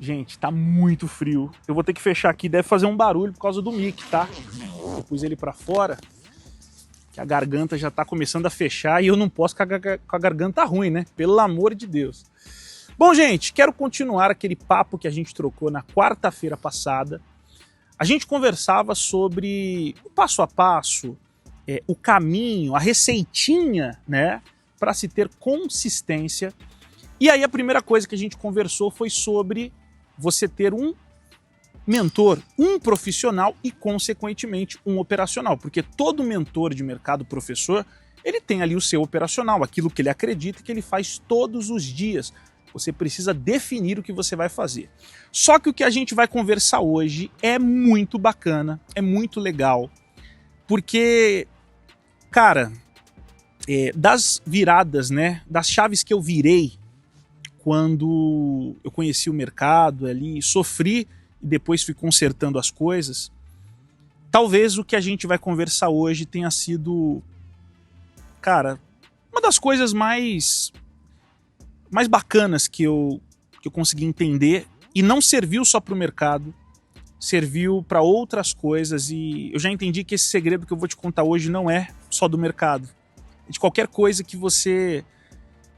Gente, tá muito frio. Eu vou ter que fechar aqui, deve fazer um barulho por causa do mic, tá? Eu pus ele pra fora, que a garganta já tá começando a fechar e eu não posso com a garganta ruim, né? Pelo amor de Deus. Bom, gente, quero continuar aquele papo que a gente trocou na quarta-feira passada. A gente conversava sobre o passo a passo, o caminho, a receitinha, né? Para se ter consistência. E aí a primeira coisa que a gente conversou foi sobre você ter um mentor, um profissional e, consequentemente, um operacional. Porque todo mentor de mercado, professor, ele tem ali o seu operacional, aquilo que ele acredita que ele faz todos os dias. Você precisa definir o que você vai fazer. Só que o que a gente vai conversar hoje é muito bacana, é muito legal, porque, cara, das viradas, né, das chaves que eu virei quando eu conheci o mercado ali, sofri e depois fui consertando as coisas, talvez o que a gente vai conversar hoje tenha sido, cara, uma das coisas mais bacanas que eu consegui entender, e não serviu só para o mercado, serviu para outras coisas, e eu já entendi que esse segredo que eu vou te contar hoje não é só do mercado. De qualquer coisa que você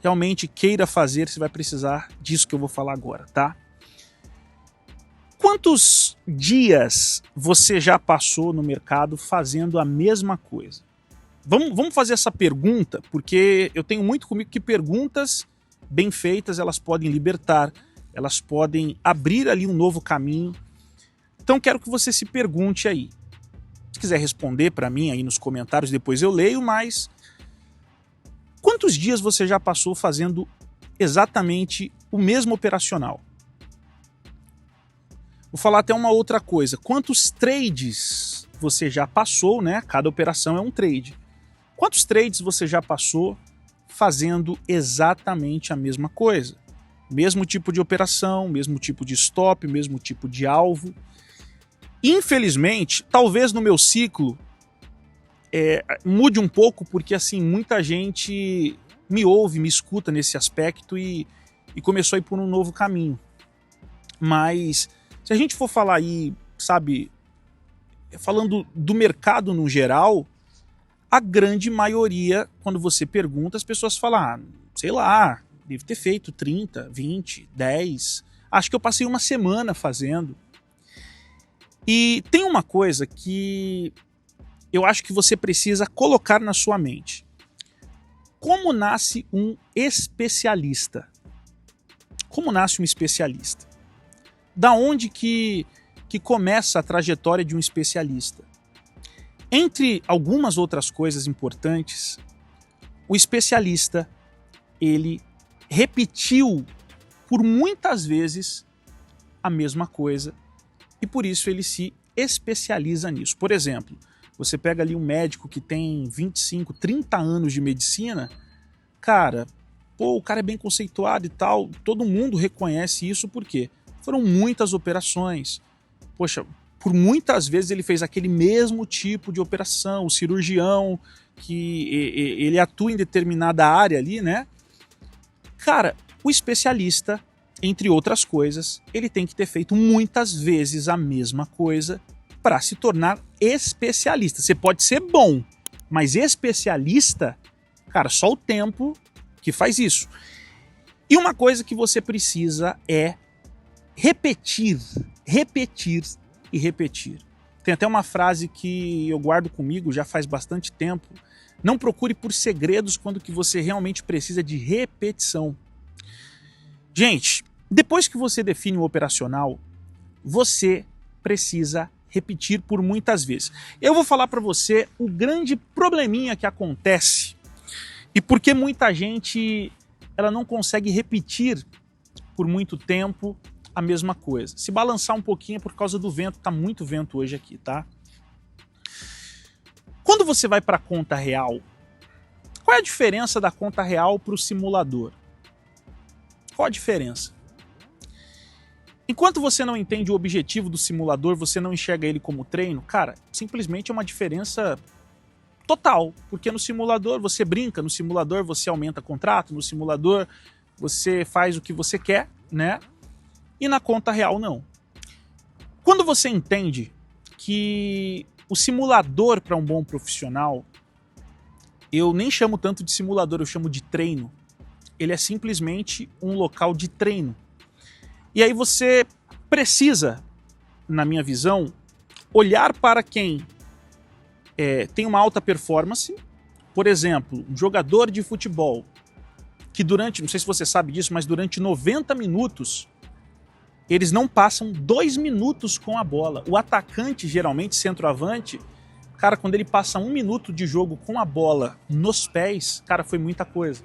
realmente queira fazer, você vai precisar disso que eu vou falar agora, tá? Quantos dias você já passou no mercado fazendo a mesma coisa? Vamos fazer essa pergunta, porque eu tenho muito comigo que perguntas bem feitas, elas podem libertar, elas podem abrir ali um novo caminho. Então quero que você se pergunte aí. Se quiser responder para mim aí nos comentários, depois eu leio, mas quantos dias você já passou fazendo exatamente o mesmo operacional? Vou falar até uma outra coisa. Quantos trades você já passou, né? Cada operação é um trade. Quantos trades você já passou fazendo exatamente a mesma coisa? Mesmo tipo de operação, mesmo tipo de stop, mesmo tipo de alvo. Infelizmente, talvez no meu ciclo mude um pouco, porque assim, muita gente me ouve, me escuta nesse aspecto e começou a ir por um novo caminho. Mas se a gente for falar aí, sabe, falando do mercado no geral, a grande maioria, quando você pergunta, as pessoas falam, sei lá, devo ter feito 30, 20, 10, acho que eu passei uma semana fazendo. E tem uma coisa que eu acho que você precisa colocar na sua mente. Como nasce um especialista? Como nasce um especialista? Da onde que começa a trajetória de um especialista? Entre algumas outras coisas importantes, o especialista, ele repetiu por muitas vezes a mesma coisa e por isso ele se especializa nisso. Por exemplo, você pega ali um médico que tem 25, 30 anos de medicina, cara, o cara é bem conceituado e tal, todo mundo reconhece isso porque foram muitas operações. Poxa, por muitas vezes ele fez aquele mesmo tipo de operação, o cirurgião, que ele atua em determinada área ali, né? Cara, o especialista, entre outras coisas, ele tem que ter feito muitas vezes a mesma coisa para se tornar especialista. Você pode ser bom, mas especialista, cara, só o tempo que faz isso. E uma coisa que você precisa é repetir e repetir. Tem até uma frase que eu guardo comigo já faz bastante tempo. Não procure por segredos quando que você realmente precisa de repetição. Gente, depois que você define o operacional, você precisa repetir por muitas vezes. Eu vou falar para você o grande probleminha que acontece e por que muita gente ela não consegue repetir por muito tempo a mesma coisa. Se balançar um pouquinho é por causa do vento, tá muito vento hoje aqui, tá? Quando você vai para a conta real, qual é a diferença da conta real para o simulador? Qual a diferença? Enquanto você não entende o objetivo do simulador, você não enxerga ele como treino, cara, simplesmente é uma diferença total, porque no simulador você brinca, no simulador você aumenta contrato, no simulador você faz o que você quer, né? e na conta real não. Quando você entende que o simulador para um bom profissional, eu nem chamo tanto de simulador, eu chamo de treino. Ele é simplesmente um local de treino. E aí você precisa, na minha visão, olhar para quem tem uma alta performance. Por exemplo, um jogador de futebol que não sei se você sabe disso, mas durante 90 minutos, eles não passam 2 minutos com a bola. O atacante, geralmente, centroavante, cara, quando ele passa 1 minuto de jogo com a bola nos pés, cara, foi muita coisa.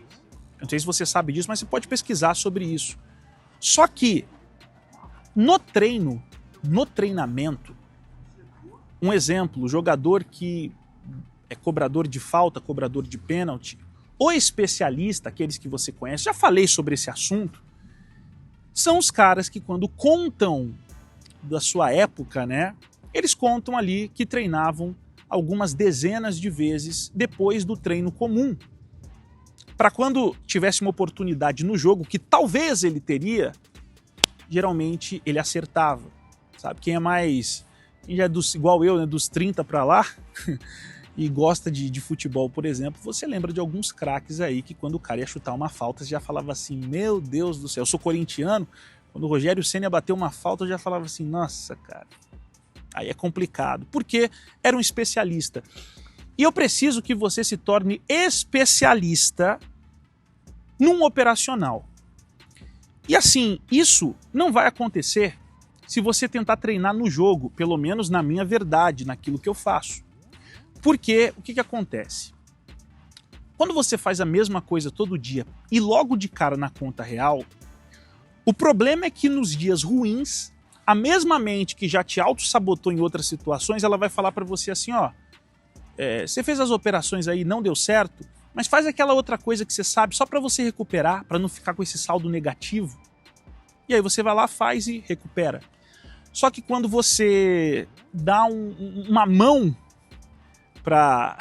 Eu não sei se você sabe disso, mas você pode pesquisar sobre isso. Só que, no treinamento, um exemplo, o jogador que é cobrador de falta, cobrador de pênalti, o especialista, aqueles que você conhece, já falei sobre esse assunto, são os caras que quando contam da sua época, né, eles contam ali que treinavam algumas dezenas de vezes depois do treino comum. Para quando tivesse uma oportunidade no jogo, que talvez ele teria, geralmente ele acertava. Sabe, quem já é igual eu, né, dos 30 para lá, e gosta de futebol, por exemplo, você lembra de alguns craques aí que quando o cara ia chutar uma falta, você já falava assim, meu Deus do céu, eu sou corintiano, quando o Rogério Ceni bateu uma falta, eu já falava assim, nossa, cara, aí é complicado, porque era um especialista. E eu preciso que você se torne especialista num operacional. E assim, isso não vai acontecer se você tentar treinar no jogo, pelo menos na minha verdade, naquilo que eu faço. Porque o que acontece? Quando você faz a mesma coisa todo dia e logo de cara na conta real, o problema é que nos dias ruins, a mesma mente que já te auto-sabotou em outras situações, ela vai falar para você assim, ó, você fez as operações aí, não deu certo, mas faz aquela outra coisa que você sabe só para você recuperar, para não ficar com esse saldo negativo. E aí você vai lá, faz e recupera. Só que quando você dá uma mão para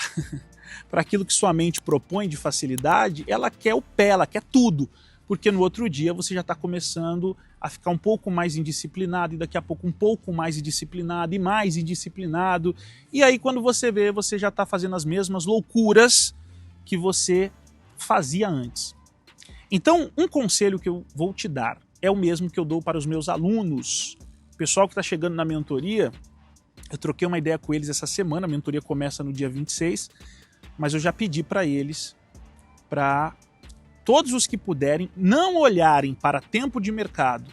aquilo que sua mente propõe de facilidade, ela quer o pé, ela quer tudo. Porque no outro dia você já está começando a ficar um pouco mais indisciplinado e daqui a pouco um pouco mais indisciplinado e mais indisciplinado. E aí quando você vê, você já está fazendo as mesmas loucuras que você fazia antes. Então, um conselho que eu vou te dar é o mesmo que eu dou para os meus alunos. O pessoal que está chegando na mentoria, eu troquei uma ideia com eles essa semana, a mentoria começa no dia 26, mas eu já pedi para eles, para todos os que puderem, não olharem para tempo de mercado,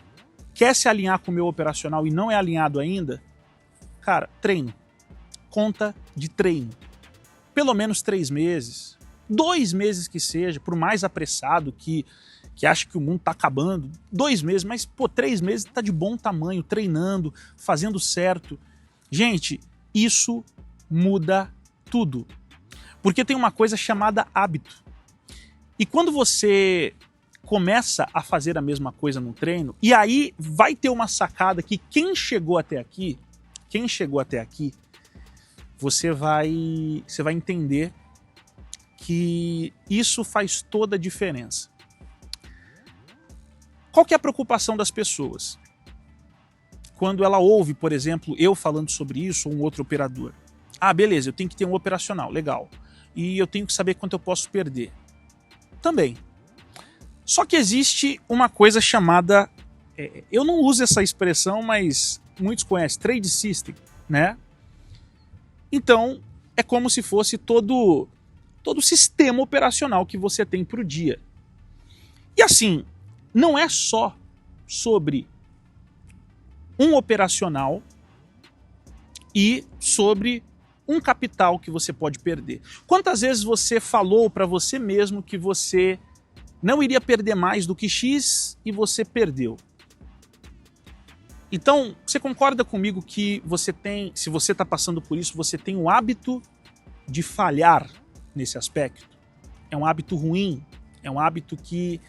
quer se alinhar com o meu operacional e não é alinhado ainda, cara, treino, conta de treino, pelo menos 3 meses, 2 meses que seja, por mais apressado que acha que o mundo tá acabando, 2 meses, mas 3 meses tá de bom tamanho, treinando, fazendo certo. Gente, isso muda tudo. Porque tem uma coisa chamada hábito. E quando você começa a fazer a mesma coisa no treino, e aí vai ter uma sacada que quem chegou até aqui, você vai entender que isso faz toda a diferença. Qual que é a preocupação das pessoas? Quando ela ouve, por exemplo, eu falando sobre isso ou um outro operador. Ah, beleza, eu tenho que ter um operacional, legal. E eu tenho que saber quanto eu posso perder. Também. Só que existe uma coisa chamada, eu não uso essa expressão, mas muitos conhecem, trade system, né? Então, é como se fosse todo o sistema operacional que você tem para o dia. E assim, não é só sobre um operacional e sobre um capital que você pode perder. Quantas vezes você falou para você mesmo que você não iria perder mais do que X e você perdeu? Então, você concorda comigo que se você está passando por isso, você tem o hábito de falhar nesse aspecto? É um hábito ruim, é um hábito que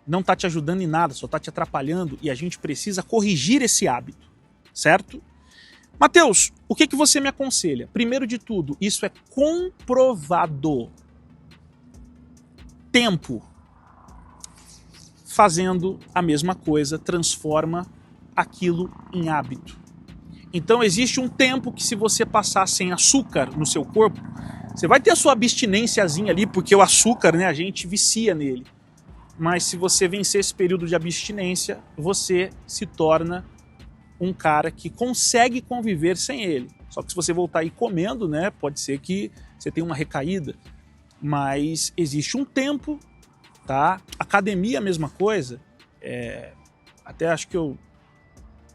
não está te ajudando em nada, só está te atrapalhando e a gente precisa corrigir esse hábito, certo? Mateus, o que você me aconselha? Primeiro de tudo, isso é comprovado. Tempo fazendo a mesma coisa transforma aquilo em hábito. Então existe um tempo que se você passar sem açúcar no seu corpo, você vai ter a sua abstinênciazinha ali, porque o açúcar, né, a gente vicia nele. Mas se você vencer esse período de abstinência, você se torna um cara que consegue conviver sem ele. Só que se você voltar aí comendo, né, pode ser que você tenha uma recaída. Mas existe um tempo, tá? Academia, a mesma coisa. Até acho que eu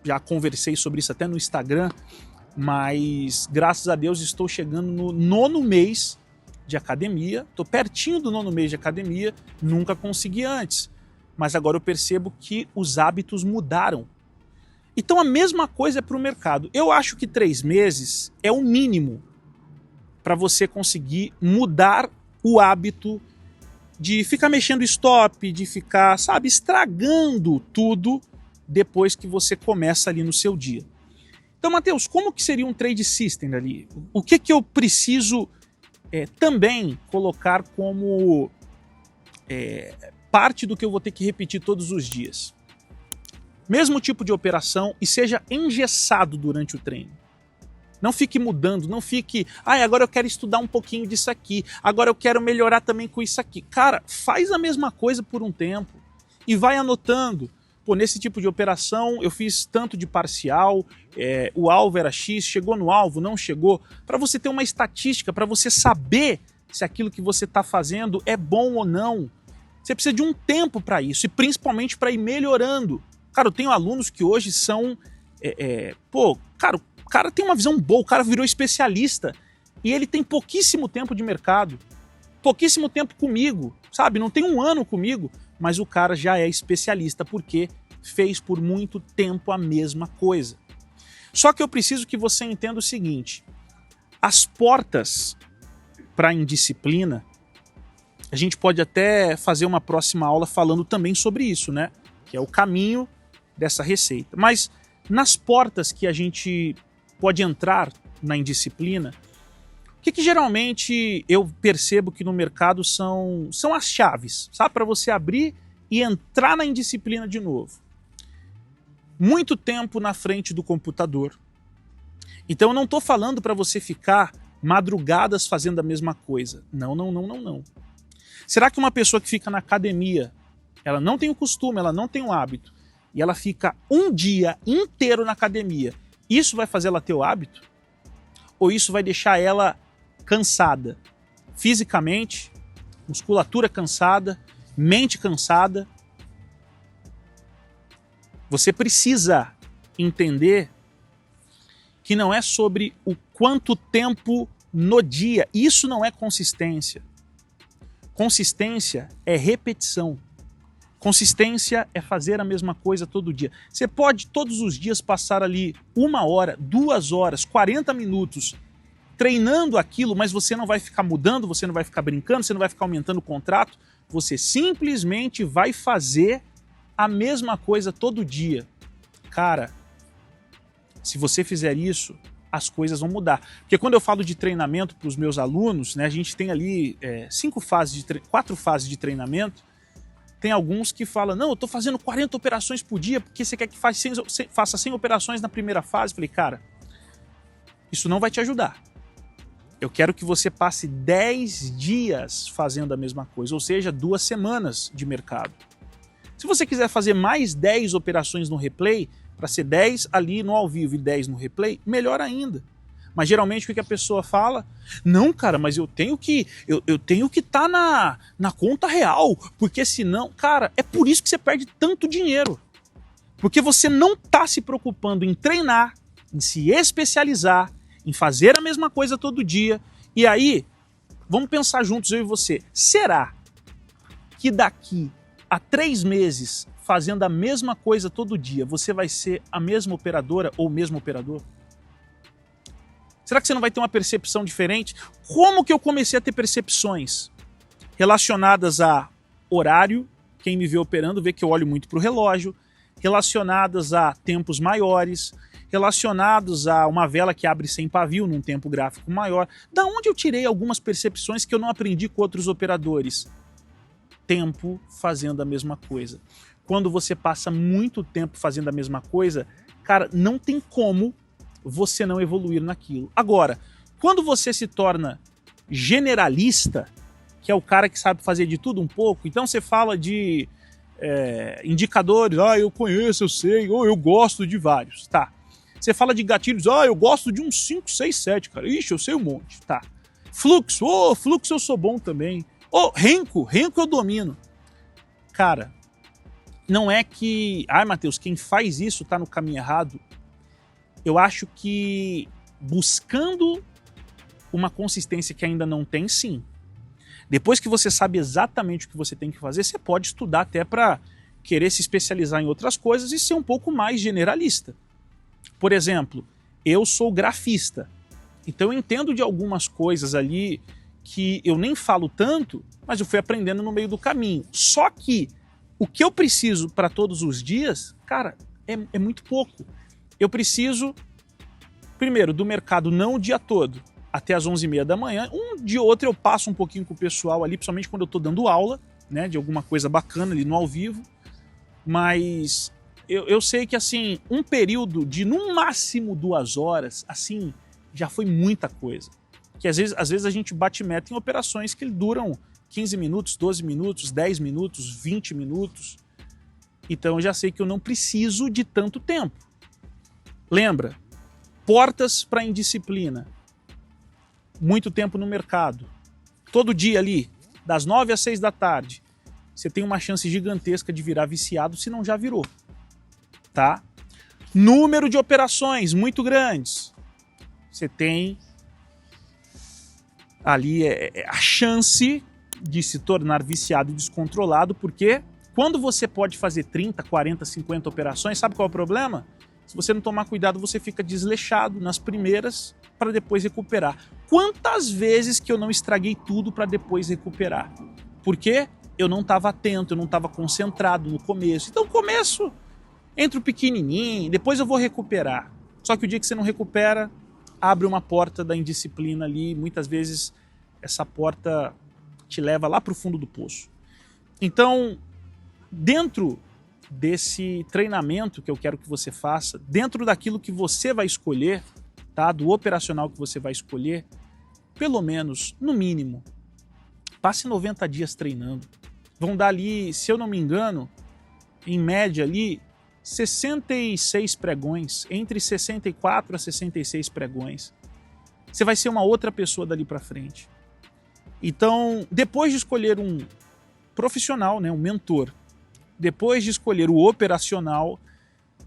já conversei sobre isso até no Instagram, mas graças a Deus estou chegando no 9º mês de academia, estou pertinho do 9º mês de academia, nunca consegui antes, mas agora eu percebo que os hábitos mudaram. Então a mesma coisa é para o mercado. Eu acho que 3 meses é o mínimo para você conseguir mudar o hábito de ficar mexendo stop, de ficar, sabe, estragando tudo depois que você começa ali no seu dia. Então, Matheus, como que seria um trade system ali? O que eu preciso também colocar como parte do que eu vou ter que repetir todos os dias? Mesmo tipo de operação e seja engessado durante o treino. Não fique mudando, não fique... agora eu quero estudar um pouquinho disso aqui, agora eu quero melhorar também com isso aqui. Cara, faz a mesma coisa por um tempo e vai anotando. Pô, nesse tipo de operação eu fiz tanto de parcial, o alvo era X, chegou no alvo, não chegou. Para você ter uma estatística, para você saber se aquilo que você está fazendo é bom ou não. Você precisa de um tempo para isso e principalmente para ir melhorando. Cara, eu tenho alunos que hoje são... Cara, o cara tem uma visão boa, o cara virou especialista e ele tem pouquíssimo tempo de mercado, pouquíssimo tempo comigo, sabe? Não tem 1 ano comigo, mas o cara já é especialista porque fez por muito tempo a mesma coisa. Só que eu preciso que você entenda o seguinte, as portas para a indisciplina, a gente pode até fazer uma próxima aula falando também sobre isso, né? Que é o caminho dessa receita. Mas nas portas que a gente pode entrar na indisciplina, o que geralmente eu percebo que no mercado são as chaves, sabe? Para você abrir e entrar na indisciplina de novo. Muito tempo na frente do computador. Então eu não estou falando para você ficar madrugadas fazendo a mesma coisa. Não, não, não, não, não. Será que uma pessoa que fica na academia, ela não tem o costume, ela não tem o hábito, e ela fica um dia inteiro na academia, isso vai fazer ela ter o hábito? Ou isso vai deixar ela cansada? Fisicamente, musculatura cansada, mente cansada. Você precisa entender que não é sobre o quanto tempo no dia. Isso não é consistência. Consistência é repetição. Consistência é fazer a mesma coisa todo dia. Você pode todos os dias passar ali 1 hora, 2 horas, 40 minutos treinando aquilo, mas você não vai ficar mudando, você não vai ficar brincando, você não vai ficar aumentando o contrato. Você simplesmente vai fazer a mesma coisa todo dia. Cara, se você fizer isso, as coisas vão mudar. Porque quando eu falo de treinamento para os meus alunos, né, a gente tem ali 4 fases de treinamento. Tem alguns que falam, não, eu estou fazendo 40 operações por dia porque você quer que faça 100 operações na primeira fase. Eu falei, cara, isso não vai te ajudar. Eu quero que você passe 10 dias fazendo a mesma coisa, ou seja, 2 semanas de mercado. Se você quiser fazer mais 10 operações no replay, para ser 10 ali no ao vivo e 10 no replay, melhor ainda. Mas geralmente o que a pessoa fala? Não, cara, mas eu tenho que estar na conta real, porque senão, cara, é por isso que você perde tanto dinheiro. Porque você não está se preocupando em treinar, em se especializar, em fazer a mesma coisa todo dia. E aí, vamos pensar juntos, eu e você. Será que daqui a 3 meses, fazendo a mesma coisa todo dia, você vai ser a mesma operadora ou o mesmo operador? Será que você não vai ter uma percepção diferente? Como que eu comecei a ter percepções relacionadas a horário? Quem me vê operando vê que eu olho muito para o relógio. Relacionadas a tempos maiores. Relacionados a uma vela que abre sem pavio num tempo gráfico maior. Da onde eu tirei algumas percepções que eu não aprendi com outros operadores? Tempo fazendo a mesma coisa. quando você passa muito tempo fazendo a mesma coisa, cara, não tem como você não evoluir naquilo. Agora, quando você se torna generalista, que é o cara que sabe fazer de tudo um pouco, então você fala de indicadores, eu conheço, eu sei, ou eu gosto de vários, tá. Você fala de gatilhos, eu gosto de uns 5, 6, 7, cara, ixi, eu sei um monte, tá. Fluxo, fluxo eu sou bom também. Renko eu domino. Cara, não é que, Matheus, quem faz isso tá no caminho errado. Eu acho que buscando uma consistência que ainda não tem, sim. Depois que você sabe exatamente o que você tem que fazer, você pode estudar até para querer se especializar em outras coisas e ser um pouco mais generalista. Por exemplo, eu sou grafista, então eu entendo de algumas coisas ali que eu nem falo tanto, mas eu fui aprendendo no meio do caminho. Só que o que eu preciso para todos os dias, cara, é muito pouco. Eu preciso, primeiro, do mercado não o dia todo, até as 11h30 da manhã. Um dia ou outro eu passo um pouquinho com o pessoal ali, principalmente quando eu estou dando aula, né, de alguma coisa bacana ali no ao vivo. Mas eu sei que, assim, um período de, no máximo, 2 horas, assim, já foi muita coisa. Que às vezes a gente bate meta em operações que duram 15 minutos, 12 minutos, 10 minutos, 20 minutos. Então eu já sei que eu não preciso de tanto tempo. Lembra? Portas para indisciplina. Muito tempo no mercado. Todo dia ali, das 9 às 6 da tarde, você tem uma chance gigantesca de virar viciado, se não já virou. Tá? Número de operações muito grandes. Você tem ali a chance de se tornar viciado e descontrolado, porque quando você pode fazer 30, 40, 50 operações, sabe qual é o problema? Se você não tomar cuidado, você fica desleixado nas primeiras para depois recuperar. Quantas vezes que eu não estraguei tudo para depois recuperar? Porque eu não estava atento, eu não estava concentrado no começo. Então, começo entre o pequenininho, depois eu vou recuperar. Só que o dia que você não recupera, abre uma porta da indisciplina ali. Muitas vezes essa porta te leva lá para o fundo do poço. Então, dentro desse treinamento que eu quero que você faça, dentro daquilo que você vai escolher, tá? Do operacional que você vai escolher, pelo menos, no mínimo, passe 90 dias treinando. Vão dar ali, se eu não me engano, em média ali, 66 pregões, entre 64 a 66 pregões. Você vai ser uma outra pessoa dali para frente. Então, depois de escolher um profissional, né, um mentor, depois de escolher o operacional,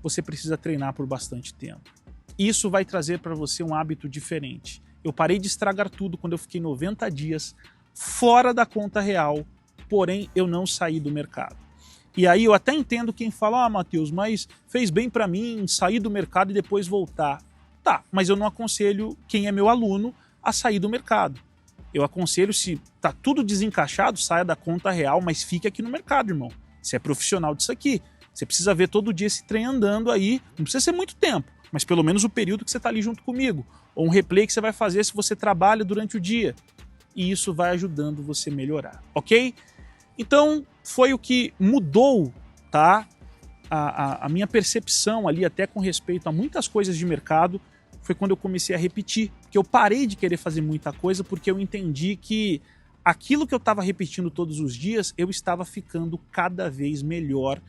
você precisa treinar por bastante tempo. Isso vai trazer para você um hábito diferente. Eu parei de estragar tudo quando eu fiquei 90 dias fora da conta real, porém eu não saí do mercado. E aí eu até entendo quem fala, Matheus, mas fez bem para mim sair do mercado e depois voltar. Tá, mas eu não aconselho quem é meu aluno a sair do mercado. Eu aconselho, se tá tudo desencaixado, saia da conta real, mas fique aqui no mercado, irmão. Você é profissional disso aqui. Você precisa ver todo dia esse trem andando aí. Não precisa ser muito tempo, mas pelo menos o período que você está ali junto comigo. Ou um replay que você vai fazer se você trabalha durante o dia. E isso vai ajudando você a melhorar, ok? Então, foi o que mudou, tá? A minha percepção ali, até com respeito a muitas coisas de mercado, foi quando eu comecei a repetir. Que eu parei de querer fazer muita coisa porque eu entendi que aquilo que eu estava repetindo todos os dias, eu estava ficando cada vez melhor.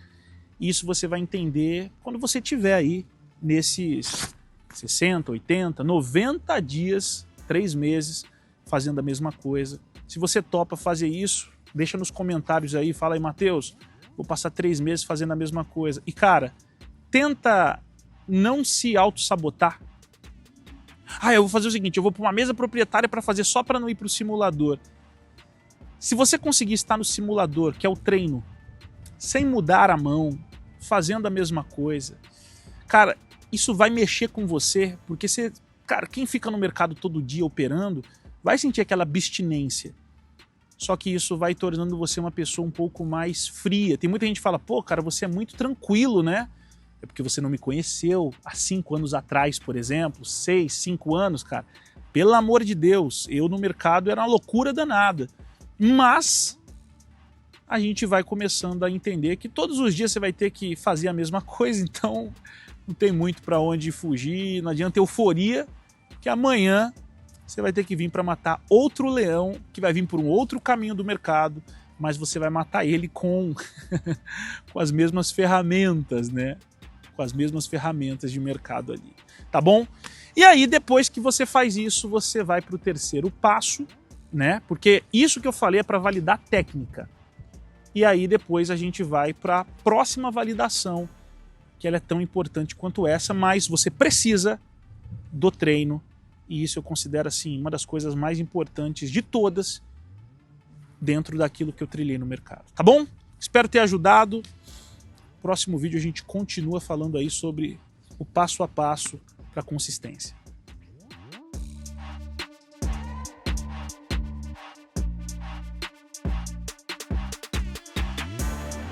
E isso você vai entender quando você estiver aí nesses 60, 80, 90 dias, 3 meses, fazendo a mesma coisa. Se você topa fazer isso, deixa nos comentários aí, fala aí, Matheus, vou passar 3 meses fazendo a mesma coisa. E cara, tenta não se auto-sabotar. Eu vou fazer o seguinte, eu vou para uma mesa proprietária para fazer só para não ir para o simulador. Se você conseguir estar no simulador, que é o treino, sem mudar a mão, fazendo a mesma coisa, cara, isso vai mexer com você, porque você, cara, quem fica no mercado todo dia operando, vai sentir aquela abstinência. Só que isso vai tornando você uma pessoa um pouco mais fria. Tem muita gente que fala, pô, cara, você é muito tranquilo, né? É porque você não me conheceu há 5 anos atrás, por exemplo, 6, 5 anos, cara. Pelo amor de Deus, eu no mercado era uma loucura danada. Mas a gente vai começando a entender que todos os dias você vai ter que fazer a mesma coisa, então não tem muito para onde fugir, não adianta euforia, que amanhã você vai ter que vir para matar outro leão, que vai vir por um outro caminho do mercado, mas você vai matar ele com, com as mesmas ferramentas, né? Com as mesmas ferramentas de mercado ali, tá bom? E aí, depois que você faz isso, você vai para o terceiro passo, né? Porque isso que eu falei é para validar técnica. E aí depois a gente vai para a próxima validação, que ela é tão importante quanto essa, mas você precisa do treino, e isso eu considero assim uma das coisas mais importantes de todas dentro daquilo que eu trilhei no mercado. Tá bom? Espero ter ajudado. Próximo vídeo a gente continua falando aí sobre o passo a passo para consistência.